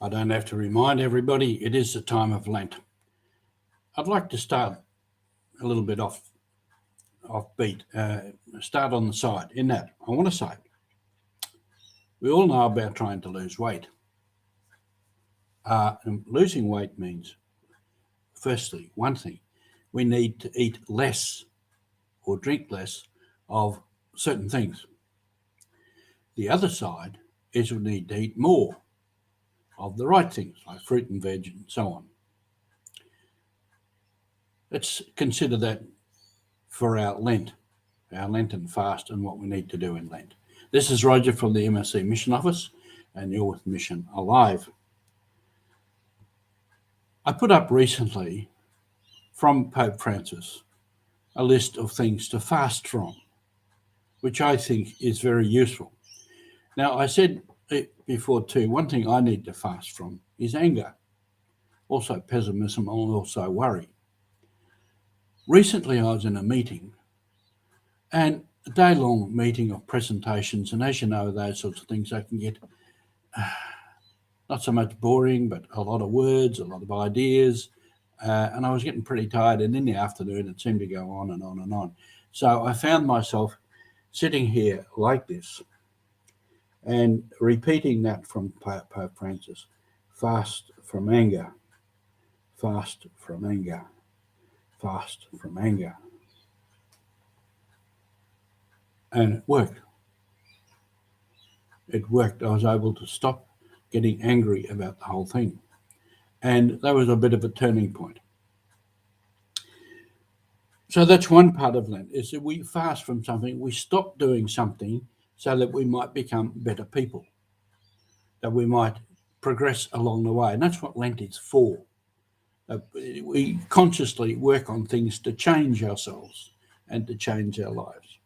I don't have to remind everybody it is the time of Lent. I'd like to start a little bit offbeat, start on the side. In that, I want to say, we all know about trying to lose weight. And losing weight means, firstly, one thing, we need to eat less or drink less of certain things. The other side is we need to eat more of the right things, like fruit and veg and so on. Let's consider that for our Lenten fast and what we need to do in Lent. This is Roger from the MSC Mission Office, and you're with Mission Alive. I put up recently from Pope Francis a list of things to fast from, which I think is very useful. Now, I said before too, one thing I need to fast from is anger, also pessimism, and also worry. Recently, I was in a meeting, and a day-long meeting of presentations, and as you know, those sorts of things, they can get not so much boring, but a lot of words, a lot of ideas, and I was getting pretty tired, and in the afternoon, it seemed to go on and on and on. So I found myself sitting here like this, and repeating that from Pope Francis: fast from anger, fast from anger, fast from anger. And it worked. It worked. I was able to stop getting angry about the whole thing. And that was a bit of a turning point. So that's one part of Lent, is that we fast from something, we stop doing something so that we might become better people, that we might progress along the way. And that's what Lent is for. We consciously work on things to change ourselves and to change our lives.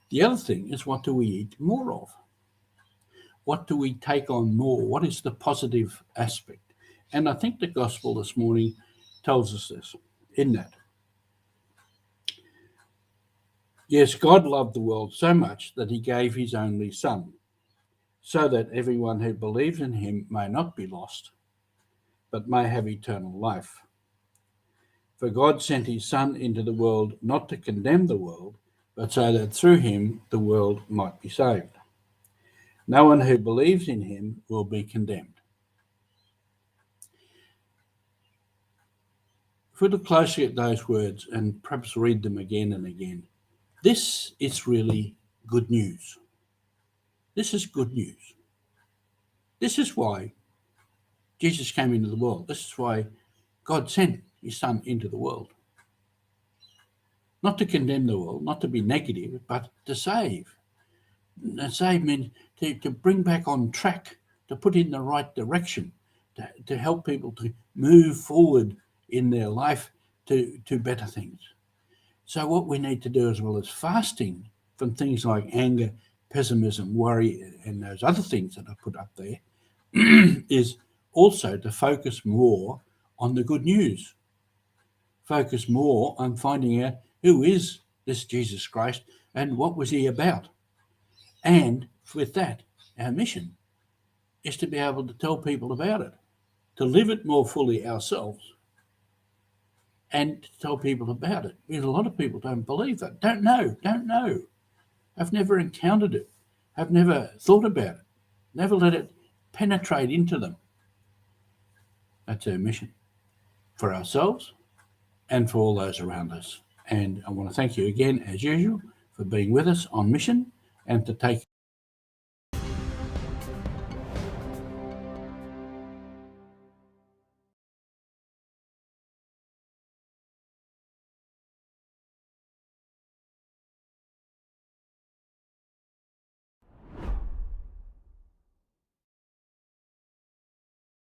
The other thing is, what do we eat more of? What do we take on more? What is the positive aspect? And I think the gospel this morning tells us this, in that. Yes, God loved the world so much that he gave his only Son, so that everyone who believes in him may not be lost, but may have eternal life. For God sent his Son into the world not to condemn the world, but so that through him the world might be saved. No one who believes in him will be condemned. If we look closely at those words and perhaps read them again and again, this is really good news. This is good news. This is why Jesus came into the world. This is why God sent his Son into the world. Not to condemn the world, not to be negative, but to save. And save means to bring back on track, to put in the right direction, to help people to move forward in their life to better things. So what we need to do, as well as fasting from things like anger, pessimism, worry, and those other things that I put up there, is also to focus more on the good news. Focus more on finding out who is this Jesus Christ and what was he about. And with that, our mission is to be able to tell people about it, to live it more fully ourselves, and to tell people about it. Because a lot of people don't believe that, don't know, have never encountered it, have never thought about it, never let it penetrate into them. That's our mission for ourselves and for all those around us. And I want to thank you again, as usual, for being with us on mission and to take